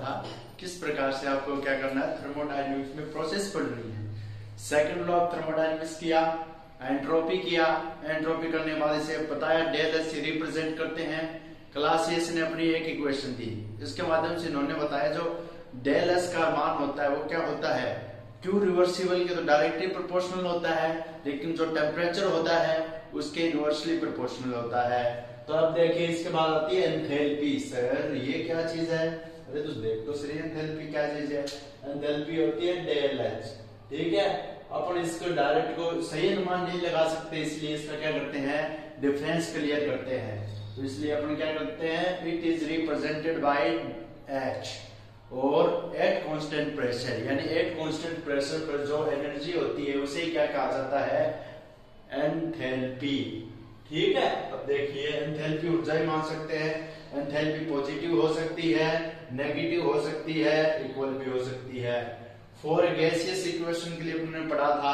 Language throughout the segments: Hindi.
था किस प्रकार से आपको क्या करना है, थर्मोडायनेमिक्स में प्रोसेस पढ़नी है। सेकंड लॉ ऑफ थर्मोडायनेमिक्स किया, एंट्रोपी किया, एंट्रोपी करने के बाद इसे बताया डेल एच से रिप्रेजेंट करते हैं। क्लास एस ने अपनी एक इक्वेशन दी, इसके माध्यम से इन्होंने बताया जो डेल एस का मान होता है वो क्या होता है, क्यू रिवर्सिबल के तो डायरेक्टली प्रोपोर्शनल होता है, लेकिन जो टेम्परेचर होता है उसके इनवर्सली प्रोपोर्शनल होता है। तो अब देखिए इसके बाद आती है एंथैल्पी। सर ये क्या चीज है, अरे तो देख तो सही एंथैल्पी क्या चीज है। एंथैल्पी होती है डेल एच, ठीक है। अपन इसको डायरेक्ट को सही अनुमान नहीं लगा सकते, इसलिए इसका क्या करते हैं, डिफरेंस क्लियर करते हैं। तो इसलिए अपन क्या करते हैं, it is represented by H और एट कांस्टेंट प्रेशर, यानी एट कांस्टेंट प्रेशर पर जो एनर्जी होती है उसे क्या कहा जाता है, एंथैल्पी, ठीक है। अब देखिए एंथैल्पी ऊर्जा ही मान सकते हैं, एंथैल्पी पॉजिटिव हो सकती है, नेगेटिव हो सकती है, इक्वल भी हो सकती है। फॉर गैसियस इक्वेशन के लिए हमने पढ़ा था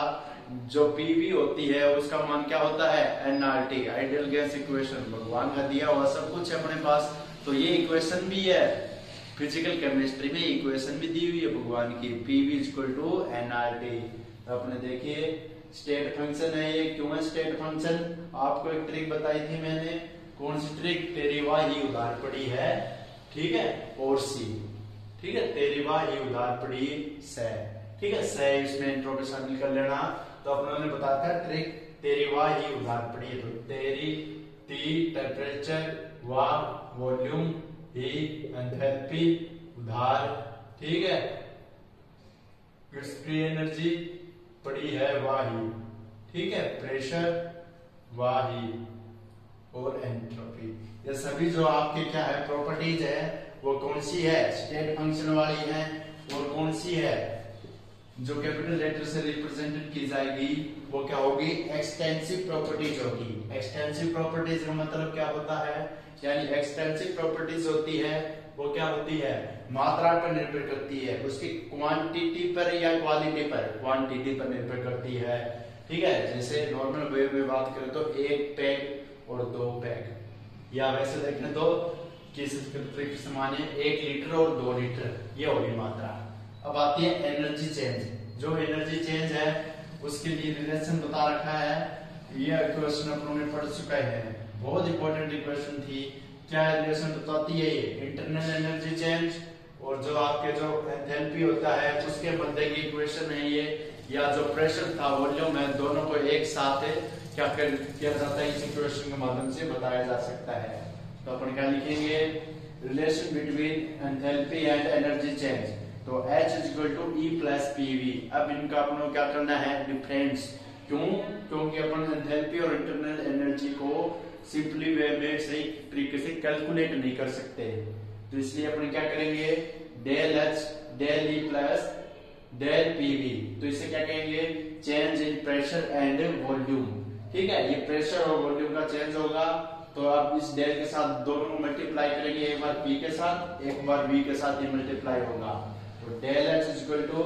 जो पीवी होती है उसका मान क्या होता है, एनआरटी, आइडियल गैस इक्वेशन। भगवान का दिया हुआ सब कुछ है अपने पास, तो ये इक्वेशन भी है, फिजिकल केमिस्ट्री में इक्वेशन भी दी हुई है भगवान की, पीवी इक्वल टू एनआरटी। अपने देखिए स्टेट फंक्शन है ये, क्यों है स्टेट फंक्शन, आपको एक ट्रिक बताई थी मैंने, कौन सी ट्रिक, तेरी वाह ही उधार पड़ी है, ठीक है, और सी, ठीक है, तेरी वाह ही उधार पड़ी से, ठीक है, से इसमें एंट्रोपी शामिल कर लेना। तो अपने बताया था ट्रिक, तेरी वाह ही उधार पड़ी है, तो तेरी टी टेम्परेचर, वाह वॉल्यूम, ही एंथैल्पी उधार, ठीक है, फ्री एनर्जी पड़ी है वाही, ठीक है, प्रेशर वाही और एंट्रोपी। ये सभी जो आपके क्या है प्रॉपर्टीज है वो कौन सी है, स्टेट फंक्शन वाली है, और कौन सी है जो कैपिटल लेटर से रिप्रेजेंटेड की जाएगी वो क्या होगी, एक्सटेंसिव प्रॉपर्टीज होगी। एक्सटेंसिव प्रॉपर्टीज का मतलब क्या होता है, यानी एक्सटेंसिव प्रॉपर्टीज होती है वो क्या होती है, मात्रा पर निर्भर करती है, उसकी क्वांटिटी पर या क्वालिटी पर, क्वांटिटी पर निर्भर करती है, ठीक है। जैसे नॉर्मल वे में बात करें तो एक पैक और दो पैक, या वैसे देखें तो किस समान है 1 लीटर और 2 लीटर, ये होगी मात्रा। अब आती है एनर्जी चेंज, जो एनर्जी चेंज है उसके लिए रिलेशन बता रखा है, ये क्वेश्चन अपनों ने पढ़ चुका है, बहुत इंपॉर्टेंट इक्वेशन थी। क्या रिलेशन बताती है ये, इंटरनल एनर्जी चेंज और जो आपके जो एंथैल्पी होता है उसके मध्य की इक्वेशन है ये, या जो प्रेशर था वॉल्यूम है, दोनों को एक साथ क्या किया जाता है, इस इक्वेशन के माध्यम से बताया जा सकता है। तो अपन क्या लिखेंगे, relation between enthalpy and energy change, तो H is equal to E plus PV. अब इनका अपन को क्या करना है, डिफरेंस, क्यों, क्योंकि अपन एंथैल्पी और इंटरनल एनर्जी को सिंपली वे में सही तरीके से कैलकुलेट नहीं कर सकते, तो इसलिए अपन क्या करेंगे, del H del E plus del PV, तो इसे क्या कहेंगे, change in pressure and volume, ठीक है। ये प्रेशर और वॉल्यूम का चेंज होगा, तो आप इस डेल के साथ दोनों को मल्टीप्लाई करेंगे, एक बार P के साथ एक बार V के साथ, ये मल्टीप्लाई होगा, तो del H is equal to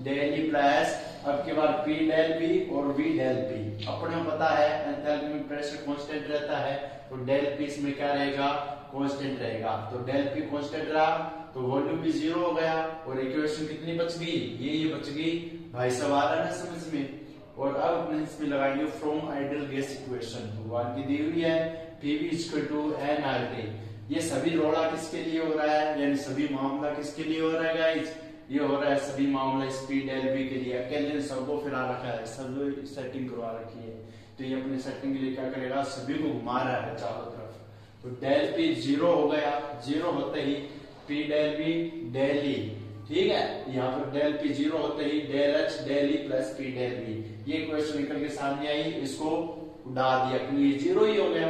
del E plus, अब की बार P डेल P और V डेल P। अपने पता है एंथैल्पी में प्रेशर कांस्टेंट रहता है, तो डेल P इसमें क्या रहेगा, कांस्टेंट रहेगा, तो डेल P कांस्टेंट रहा तो वॉल्यूम भी 0 हो गया, और इक्वेशन कितनी बच गई, ये बच गई भाई, सवाल है ना समझ में। और अब अपने इसमें लगाएंगे फ्रॉम आइडियल गैस इक्वेशन, भगवान की दी हुई है, पीवी इक्वल टू एनआरटी। ये सभी रोड़ा किसके लिए हो रहा है, यानी सभी मामला किसके लिए हो रहा है गाइस, ये हो रहा है सभी मामला स्पीड एलबी के लिए, अकेले सबको फिरा रखा है, सब सेटिंग करवा रखी है, तो ये अपनी सेटिंग के लिए क्या करेगा, सभी को घुमा रहा है चारों तरफ। तो डेल पी 0 हो गया, 0 होते ही P del B del E, ठीक है, यहाँ पर डेल पी 0 होते ही del H del E plus P del B, ये इक्वेशन निकल के सामने आई, इसको उड़ा दिया क्योंकि ये 0 ही हो गया।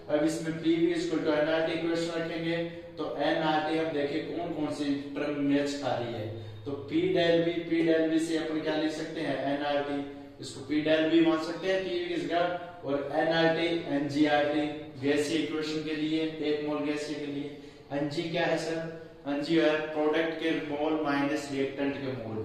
अब इसमें PV equal to NRT equation रखेंगे, तो एनआरटी हम देखिए कौन कौन सी टर्म मैच खा रही है, तो पी डेल बी से अपन क्या लिख सकते हैं, एनआरटी, इसको पी डेल बी मान सकते हैं पीवी की जगह, और एनआरटी एनजीआरटी गैसीय इक्वेशन के लिए, एक मोल गैसीय के लिए, एनजी क्या है सर, एनजी है प्रोडक्ट के मोल माइनस रिएक्टेंट के मोल,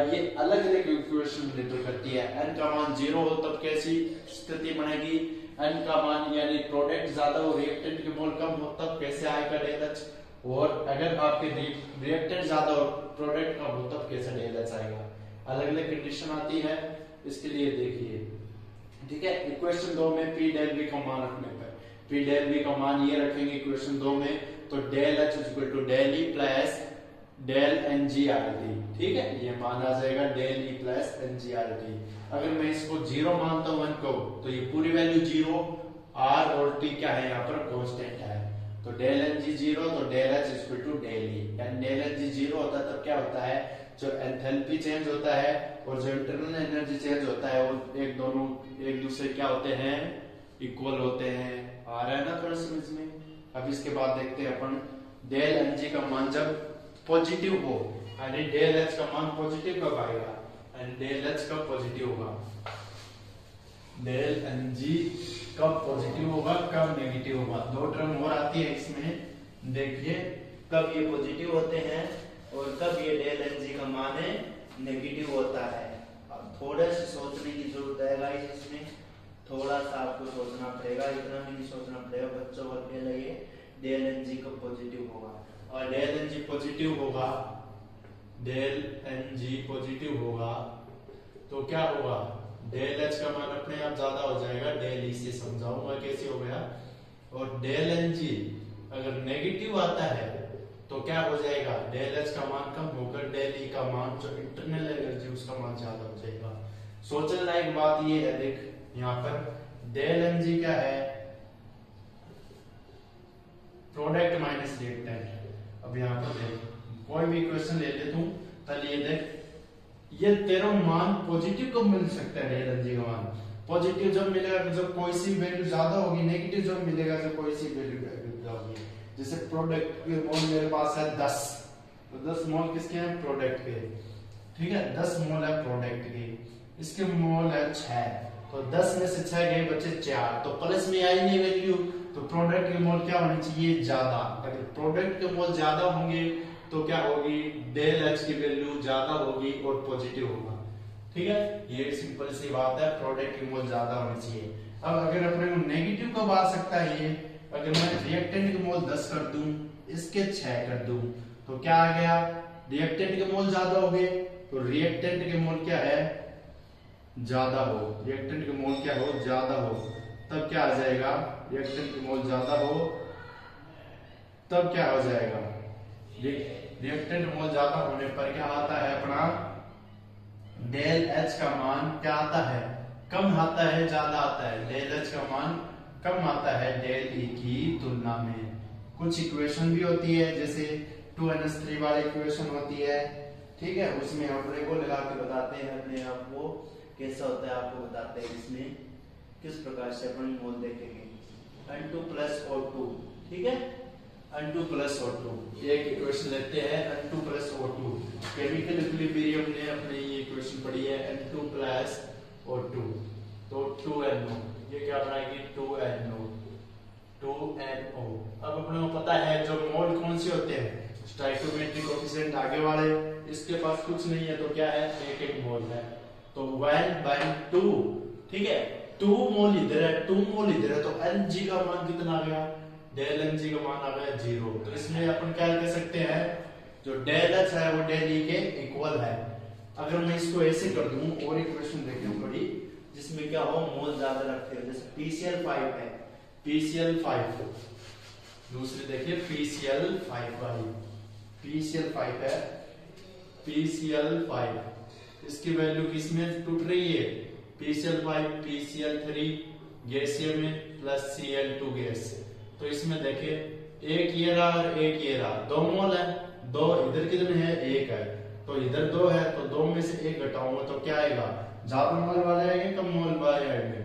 ये अलग अलग इक्वेशन निर्भर करती है। एन का मान 0 हो तब कैसी स्थिति बनेगी, एन का मान यानी प्रोडक्ट ज्यादा हो रिएक्टेंट के मोल कम हो तब कैसे आएगा डेल एच, और अगर आपके रिएक्टेंट ज्यादा और प्रोडक्ट कम हो तब कैसे डेल एच आएगा। अलग अलग कंडीशन आती है, इसके लिए देखिए। ठीक है, इक्वेशन 2 में पी डेल वी का मान रखने पर पी डेल वी का मान ये रखेंगे इक्वेशन 2 में, तो del H equal to del E plus del n g R T. ठीक है, ये मान आ जाएगा del E plus n g R T. अगर मैं इसको 0 मानता हूं 1 को, तो ये पूरी वैल्यू 0, आर और टी क्या है यहाँ पर कांस्टेंट है, तो डेल एन जी 0, तो del H equal to del E. And del n g 0 होता है तब क्या होता है, जो एंथैल्पी चेंज होता है और जो इंटरनल एनर्जी चेंज होता है वो दोनों एक दूसरे क्या होते हैं, इक्वल होते हैं। आ रहा है ना थोड़ा समझ में। अब इसके बाद देखते हैं अपन डेल एन जी का मान जब पॉजिटिव हो, यानी डेल एच का मान पॉजिटिव कब आएगा, एंड डेल एच कब पॉजिटिव होगा, डेल एन जी कब पॉजिटिव होगा कब नेगेटिव होगा। दो टर्म और आती है इसमें, देखिए कब ये पॉजिटिव होते हैं और कब ये डेल एन जी का मान है नेगेटिव होता है। अब थोड़ा सा सोचने की जरूरत है गाइस, इसमें थोड़ा सा आपको सोचना पड़ेगा, इतना भी नहीं सोचना पड़ेगा बच्चों का। पहले ये डेल एन जी कब पॉजिटिव होगा, और डेल एन जी पॉजिटिव होगा, डेल एन जी पॉजिटिव होगा तो क्या होगा, डेल एच का मान अपने आप ज्यादा हो जाएगा, डेल ई से समझाऊंगा कैसे हो गया। और डेल एन जी अगर नेगेटिव आता है तो क्या हो जाएगा, डेल एच का मान कम होकर डेल ई का मान जो इंटरनल एनर्जी उसका मान ज्यादा हो जाएगा। सोचने लायक बात ये है, देख यहाँ पर डेल एन जी क्या है, प्रोडक्ट माइनस रिएक्टेंट। अब यहाँ पर देख कोई भी क्वेश्चन ले ले तू, तब ये देख ये तेरा मान पॉजिटिव कब मिल सकता है, डेल एन जी का मान पॉजिटिव जब मिलेगा जब कोई सी वैल्यू ज्यादा होगी, नेगेटिव जब मिलेगा जब कोई सी वैल्यू ज्यादा होगी। जैसे प्रोडक्ट के मोल मेरे पास है 10, तो 10 मोल किसके हैं, प्रोडक्ट के। ठीक है, 10 मोल है प्रोडक्ट के, इसके मोल है 6, तो 10 में से 6 गए बचे 4, तो प्लस में आई नहीं वैल्यू, तो प्रोडक्ट के मोल क्या होने चाहिए, ज्यादा। अगर प्रोडक्ट के मोल ज्यादा होंगे तो क्या होगी, डेल एच की वैल्यू ज्यादा होगी और पॉजिटिव होगा। ठीक है, ये सिंपल सी बात है, प्रोडक्ट की मोल ज्यादा होनी चाहिए। अब अगर अपने को नेगेटिव कब आ सकता है, ये अगर मैं रिएक्टेंट के मोल 10 कर दूं, इसके 6 कर दूं, तो क्या आ गया, रिएक्टेंट के मोल ज्यादा हो गए, तो रिएक्टेंट के मोल क्या है, ज्यादा हो, रिएक्टेंट के मोल क्या हो, ज्यादा हो, तब क्या आ जाएगा, रिएक्टेंट के मोल ज्यादा हो तब क्या हो जाएगा, रिएक्टेंट मोल ज्यादा होने पर क्या आता है अपना, डेल एच का मान क्या आता है, कम आता है ज्यादा आता है, डेल एच का मान कम आता है डेल ई की तुलना में। कुछ इक्वेशन भी होती है जैसे 2n3 वाली इक्वेशन होती है, ठीक है, उसमें अपने को लगा के बताते हैं अपने आप को कैसा होता है, आपको बताते हैं इसमें किस प्रकार से अपन मोल देखेंगे। N2 प्लस O2, ठीक है, N2 प्लस O2 एक इक्वेशन लेते हैं, N2 plus O2 chemical equilibrium ने अपने ये इक्वेशन पढ़ी है, N2 प्लस O2 तो 2NO, ये क्या बनाएगी 2NO। अब अपने को पता है जो मोल कौन से होते हैं, स्टोइकोमेट्रिक कोएफिशिएंट आगे वाले, इसके पास कुछ नहीं है तो क्या है, एक एक मोल है, तो 1/2, ठीक है, 2 मोल इधर है 2 मोल इधर है, तो Ng का मान कितना आ गया, डेल Ng का मान आ गया 0। तो इसमें अपन क्या कह सकते हैं, जो डेल H है वो डेल E के इक्वल है। अगर मैं इसको ऐसे कर दूं और इक्वेशन देखूं बड़ी जिसमें क्या हो, मोल ज्यादा रखते हो, जैसे PCl5 है, PCl5, दूसरी देखिए PCl5 वाली, PCl5 है, PCl5 इसकी वैल्यू किसमें टूट रही है, PCl5 PCl3 गैसीय में प्लस Cl2 गैस, तो इसमें देखिए एक ये रहा और एक ये रहा, 2 मोल है, 2 इधर कितने हैं, 1 है, तो इधर 2 है, तो 2 में से 1 घटाऊंगा तो क्या आएगा, ज्यादा मोल वाले आएंगे कम मोल वाले आएंगे,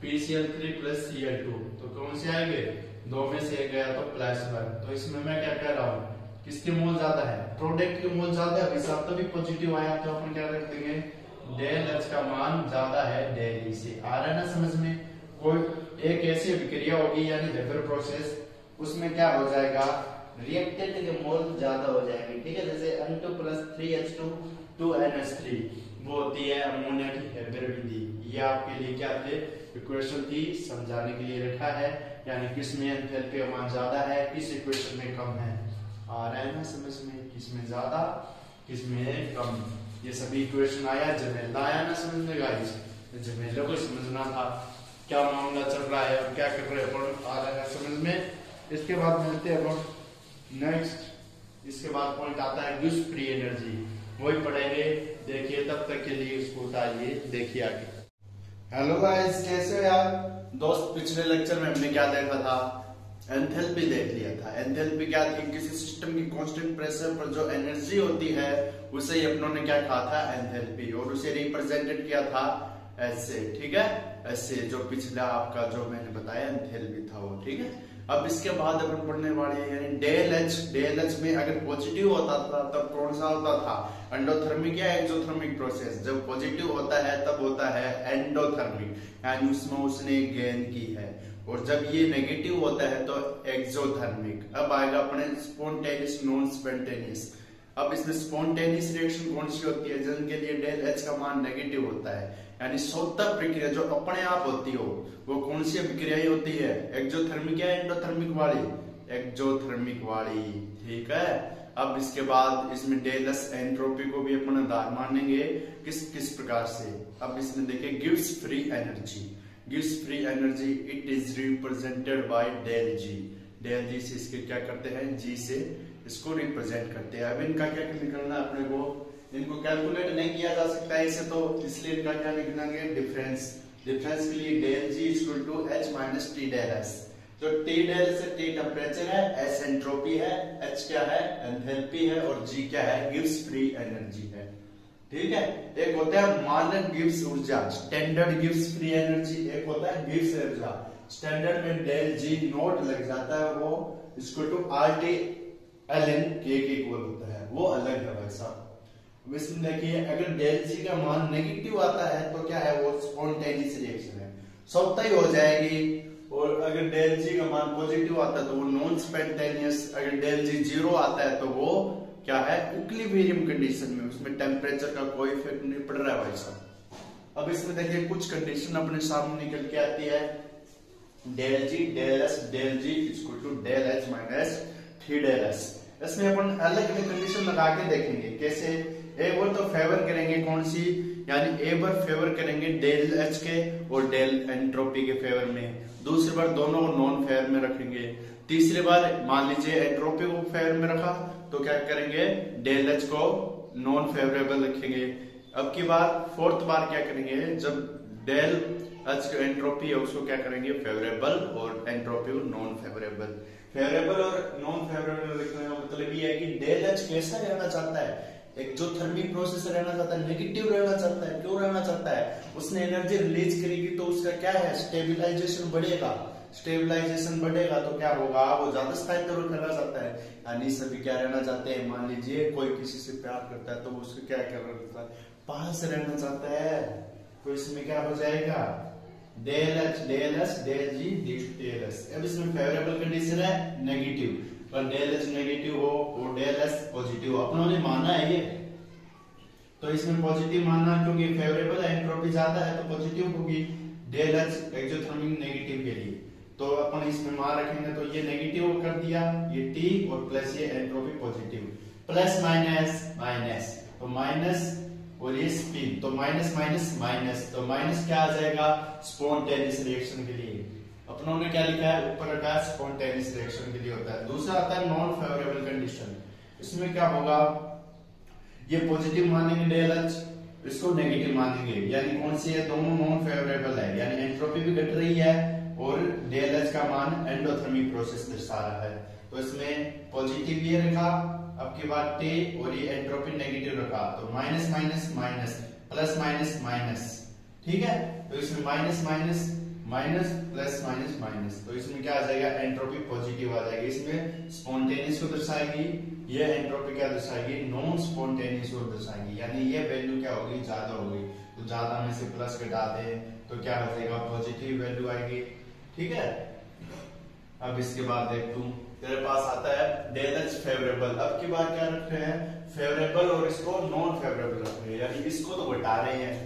PCl3 प्लस Cl2, तो कौन से आएंगे, 2 में से 1 गया तो +1। तो इसमें मैं क्या कह रहा हूँ, किसके मोल ज्यादा है, प्रोडक्ट के मोल ज्यादा है, हिसाब तो भी पॉजिटिव आया तो अपन क्या कर देंगे, डेल एच का मान ज्यादा है डेल ई से। आ रहा है ना समझ में। कोई एक ऐसी अभिक्रिया होगी यानी वेबर प्रोसेस, उसमें क्या हो जाएगा, रिएक्टेंट के मोल ज्यादा हो जाएंगे, ठीक है, जैसे N2 प्लस 3H2 2NH3 वो होती है अमोनिया की हेबर विधि। ये आपके लिए क्या थे, इक्वेशन थी, समझाने के लिए रखा है, यानी किस में एंथैल्पी का मान ज्यादा है, किस इक्वेशन में कम है। आ रहा है ना समझ में, किसमें ज्यादा किसमें कम। ये सभी इक्वेशन आया, झमेला आया ना समझ में गाइस। झमेले को समझना था, क्या मामला चल रहा है और क्या कर रहे हैं, आ रहा है समझ में। इसके बाद मिलते हैं नेक्स्ट। इसके बाद पॉइंट आता है गिव्स फ्री एनर्जी, वही पढ़ेंगे। देखिए तब तक के लिए इसको उठाइए, देखिए आगे। हेलो गाइस, कैसे हो यार दोस्त। पिछले लेक्चर में हमने क्या देखा था, एंथैल्पी देख लिया था। एंथैल्पी क्या थी, किसी सिस्टम की कांस्टेंट प्रेशर पर जो एनर्जी होती है उसे ही अपनों ने क्या कहा था, एंथैल्पी, और उसे रिप्रेजेंटेड किया था ऐसे, ठीक है, ऐसे जो पिछला आपका जो मैंने बताया एंथैल्पी था वो, ठीक है। अब इसके बाद अपन पढ़ने वाले हैं यानी डेल एच। डेल एच में अगर पॉजिटिव होता था तब कौन सा होता था, एंडोथर्मिक या एक्सोथर्मिक प्रोसेस। जब पॉजिटिव होता है तब होता है एंडोथर्मिक, यानी उसमें उसने गेन की है। और जब ये नेगेटिव होता है तो एक्सोथर्मिक। अब आएगा अपने स्पॉन्टेनियस नॉन स्पॉन्टेनियस। अब इसमें स्पॉन्टेनियस रिएक्शन कौन सी होती है, जिनके लिए डेल एच का मान नेगेटिव होता है, यानी स्वतः प्रक्रिया जो अपने आप होती हो, वो कौन सी अभिक्रियाएं होती है, एक्सोथर्मिक या एंडोथर्मिक वाली, एक्सोथर्मिक वाली, ठीक है। अब इसके बाद इसमें डेल एस एंट्रोपी को भी अपन आधार मानेंगे, किस किस प्रकार से। अब इसमें देखिए gives free energy, gives free energy, it is represented by del G. Del G से इसके क्या करते हैं, जी से इसको रिप्रेजेंट करते हैं। अब इनका क्या निकलना है अपने को, इनको कैलकुलेट नहीं किया जा सकता है इसे, तो इसलिए इनका क्या निकलेंगे, डिफरेंस। डिफरेंस के लिए del G equal to H minus T del S. जो टी डेल एस है, टी टेम्परेचर है, एस एंट्रोपी है, एच क्या है, एंथैल्पी है, और जी क्या है, गिव्स फ्री एनर्जी है, ठीक है। एक होता है मानक गिव्स ऊर्जा, स्टैंडर्ड गिव्स फ्री एनर्जी, एक होता है गिव्स ऊर्जा। स्टैंडर्ड में डेल जी नोट लग जाता है, वो equal to R T L N K equal होता है, वो अलग है भाई साहब। इसमें देखिए अगर डेल जी का मान नेगेटिव आता है तो क्या है, वो स्पॉन्टेनियस रिएक्शन है, स्वतः ही हो जाएगी। और अगर डेल जी का मान पॉजिटिव आता है तो वो नॉन स्पॉन्टेनियस। अगर डेल जी जीरो आता है तो वो क्या है, इक्विलिब्रियम कंडीशन में, उसमें टेम्परेचर का कोई इफेक्ट नहीं पड़ रहा है भाई साहब। अब इसमें देखिए कुछ कंडीशन अपने सामने निकल के आती है, del G equal to del H minus three del S. इसमें अपन अलग अलग कंडीशन लगा के देखेंगे कैसे। एक बार तो फेवर करेंगे कौन सी, यानी एक बार फेवर करेंगे डेल एच के और डेल एंट्रोपी के फेवर में, दूसरी बार दोनों को नॉन फेवर में रखेंगे, तीसरी बार मान लीजिए एंट्रोपी को फेवर में रखा तो क्या करेंगे, डेल एच को नॉन फेवरेबल रखेंगे। अब की बार फोर्थ बार क्या करेंगे, जब डेल एच एंट्रोपी है उसको क्या करेंगे, फेवरेबल, और एंट्रोपी को नॉन फेवरेबल। फेवरेबल और नॉन फेवरेबल लिखने का मतलब ये है कि डेल एच कैसा रहना चाहता है, एक्सोथर्मिक प्रोसेस रहना चाहता है, नेगेटिव रहना चाहता है। क्यों रहना चाहता है, उसने एनर्जी रिलीज करेगी तो उसका क्या है, स्टेबिलाईजेशन बढ़ेगा। स्टेबिलाईजेशन बढ़ेगा तो क्या होगा, वो ज्यादा स्थायी तौर पर रहना चाहता है। यानी सभी क्या रहना चाहते हैं, मान लीजिए कोई किसी से प्यार करता है तो उसको क्या करना, पास रहना चाहता है। तो इसमें क्या हो जाएगा, del H del G del S. अब इसमें फेवरेबल कंडीशन है नेगेटिव, पर डेल एच नेगेटिव हो और डेल एस पॉजिटिव हो, अपनों ने माना है ये, तो इसमें पॉजिटिव माना क्योंकि फेवरेबल एंट्रोपी ज्यादा है तो पॉजिटिव होगी। डेल एच एक्सोथर्मिक नेगेटिव के लिए तो अपन इसमें मान रखेंगे, तो ये नेगेटिव कर दिया, ये टी और प्लस ये entropy positive, plus minus minus, तो माइनस और ये स्पिन, तो माइनस माइनस माइनस, तो माइनस क्या आ जाएगा, स्पॉन्टेनियस रिएक्शन के लिए। अपनों ने क्या लिखा है, ऊपर रखा है स्पॉन्टेनियस रिएक्शन के लिए होता है। दूसरा आता है नॉन फेवरेबल कंडीशन। इसमें क्या होगा, ये पॉजिटिव मानेंगे डेल एच, इसको नेगेटिव मानेंगे, यानी कौन सी है, दोनों नॉन फेवरेबल है, यानी एंट्रोपी भी घट रही है और डेल एच का मान एंडोथर्मिक प्रोसेस दर्शा रहा है। तो इसमें पॉजिटिव ये रखा, अब की बात टी और ये एंट्रोपी नेगेटिव रखा, तो minus minus minus, plus minus minus, ठीक है। तो इसमें minus minus minus plus minus minus, तो इसमें क्या आ जाएगा, एंट्रोपी पॉजिटिव आ जाएगी। इसमें स्पॉन्टेनियस को दर्शाएगी, ये एंट्रोपी क्या दर्शाएगी, नॉन स्पॉन्टेनियस को दर्शाएगी, यानी ये वैल्यू क्या होगी, ज्यादा होगी। तो ज्यादा में से प्लस घटा दे तो क्या हो जाएगा, पॉजिटिव वैल्यू आएगी, ठीक है। अब इसके बाद देख तू, तेरे पास आता है डेल एच फेवरेबल। अब की बार क्या रख रहे हैं, फेवरेबल और इसको नॉन फेवरेबल रख रहे हैं, यानी इसको तो घटा रहे हैं,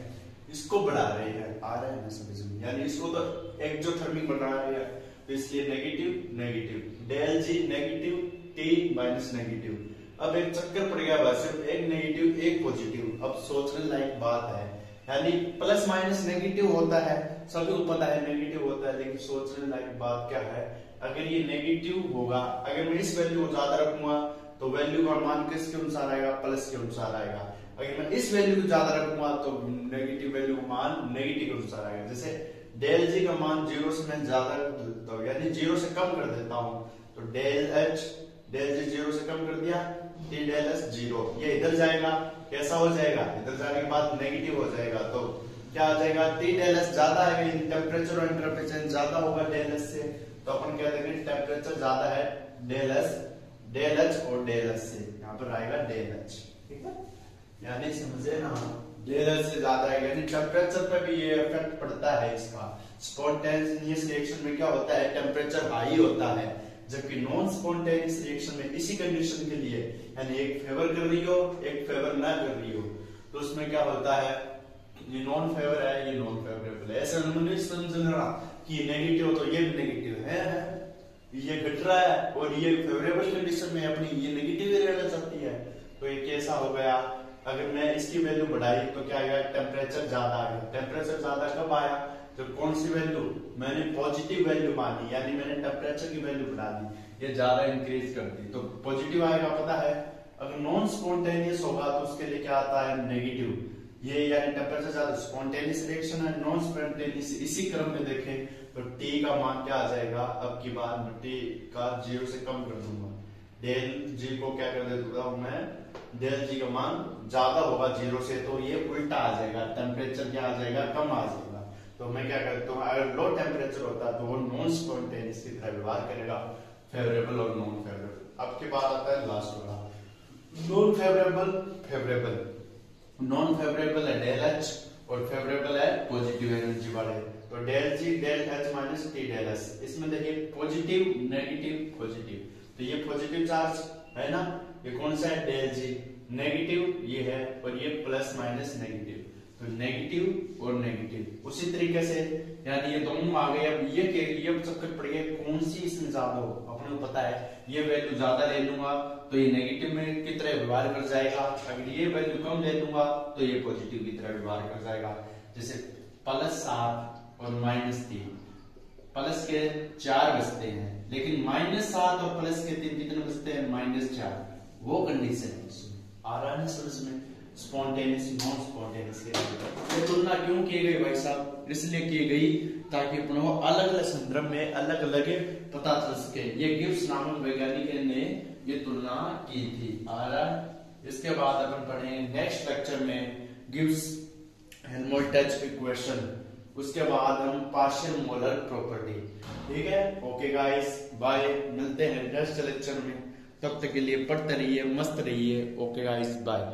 इसको बढ़ा रहे हैं, आ रहा है ना समझ में, यानी इसको तो एक्सोथर्मिक बढ़ा रहे हैं, तो इसलिए नेगेटिव नेगेटिव, डेल जी नेगेटिव टी माइनस नेगेटिव। अब एक चक्कर पड़ गया बस, सिर्फ एक नेगेटिव एक पॉजिटिव। अब सोचने लायक बात है, यानी प्लस माइनस नेगेटिव होता है, सभी को पता है नेगेटिव होता है, लेकिन सोचने लायक बात क्या है, अगर ये नेगेटिव होगा, अगर मैं इस वैल्यू को ज्यादा रखूंगा तो वैल्यू का मान किसके अनुसार आएगा, प्लस के अनुसार आएगा। अगर मैं इस वैल्यू को ज्यादा रखूंगा तो नेगेटिव वैल्यू का मान नेगेटिव के अनुसार आएगा। जैसे डेल जी का मान 0 से मैं ज्यादा कर देता हूँ, यानी 0 से कम कर देता हूँ, तो डेल जी 0 से कम कर दिया, टी डेल एच 0, ये इधर जाएगा, कैसा हो जाएगा, इधर जाने के बाद नेगेटिव हो जाएगा, तो क्या आ जाएगा, टी डेल एच ज्यादा है, टेम्परेचर और एंट्रोपी चेंज ज्यादा होगा डेल एच से, तो अपन कह देंगे टेम्परेचर ज्यादा है डेल एच और डेल एच से, यहाँ पर आएगा डेल एच, ठीक है, यानी समझे ना, डेल एच से ज्यादा है, यानी टेम्परेचर पे भी ये इफेक्ट पड़ता है इसका। स्पॉन्टेनियस रिएक्शन में क्या होता है, टेम्परेचर हाई होता है, जबकि नॉन स्पॉन्टेनियस रिएक्शन में इसी कंडीशन के लिए, यानी एक फेवर कर रही हो एक फेवर ना कर रही हो, तो उसमें क्या होता है, ये नॉन फेवर है, ये नॉन फेवरेबल है। ऐसा नहीं समझना कि नेगेटिव तो ये भी नेगेटिव है, ये घट रहा है और ये फेवरेबल कंडीशन में अपनी ये नेगेटिव रहना चाहती है, तो ये कैसा हो गया, अगर मैं इसकी वैल्यू बढ़ाई तो क्या आएगा, टेम्परेचर ज्यादा आ गया। टेम्परेचर ज्यादा कब आया, तो कौन सी वैल्यू, मैंने पॉजिटिव वैल्यू मानी, यानी मैंने टेम्परेचर की वैल्यू बढ़ा दी, ये ज्यादा इंक्रीज कर दी, तो पॉजिटिव आएगा, पता है। अगर नॉन स्पॉन्टेनियस होगा तो उसके लिए क्या आता है, नेगेटिव, ये यानी टेम्परेचर ज्यादा, स्पॉन्टेनियस रिएक्शन है, नॉन स्पॉन्टेनियस, इसी क्रम में देखें तो टी का मान क्या आ जाएगा, अब की बार मैं टी का 0 से कम कर दूंगा, डेल जी को क्या कर देता हूं मैं, डेल जी का मान ज्यादा होगा 0 से, तो ये उल्टा आ जाएगा, टेम्परेचर क्या आ जाएगा, कम आ जाएगा, तो मैं क्या करता हूँ, अगर लो टेम्परेचर होता है तो वो नॉन स्पॉन्टेनियस की तरह व्यवहार करेगा, फेवरेबल और नॉन फेवरेबल। अब के बाद आता है लास्ट वाला, non favourable favourable. Non favourable है डेल एच और फेवरेबल है पॉजिटिव एनर्जी वाले, तो del G del H minus T del H. इसमें देखिए पॉजिटिव नेगेटिव पॉजिटिव, तो ये पॉजिटिव चार्ज है ना, ये कौन सा है, डेल जी, नेगेटिव ये है और ये प्लस माइनस नेगेटिव, तो नेगेटिव और नेगेटिव उसी तरीके से, यानी ये दोनों आ गए। अब ये चक्कर पड़ गए कौन सी इसमें ज्यादा हो, अपने को पता है ये वैल्यू ज्यादा ले लूंगा तो ये नेगेटिव में की तरह व्यवहार कर जाएगा, अगर ये वैल्यू कम ले लूंगा तो ये पॉजिटिव की तरह व्यवहार कर जाएगा। जैसे +7 और -3, प्लस के 4 बचते हैं, लेकिन -7 और प्लस के 3 कितने बचते हैं, -4, वो कंडीशन है इसमें, आ रहा है समझ में, स्पॉन्टेनियस नॉन स्पॉन्टेनियस के लिए ये तुलना क्यों की गई भाई साहब, इसलिए की गई ताकि अपने को अलग अलग संदर्भ में अलग अलग पता चल सके। ये गिब्स नामक वैज्ञानिक ने ये तुलना की थी, आ रहा है। इसके बाद अपन पढ़ेंगे नेक्स्ट लेक्चर में गिब्स हेल्महोल्ट्ज इक्वेशन, उसके बाद हम पार्शियल मोलर प्रॉपर्टी, ठीक है। ओके गाइस, बाय, मिलते हैं नेक्स्ट लेक्चर में, तब तक के लिए पढ़ते रहिए, मस्त रहिए। Okay guys, bye.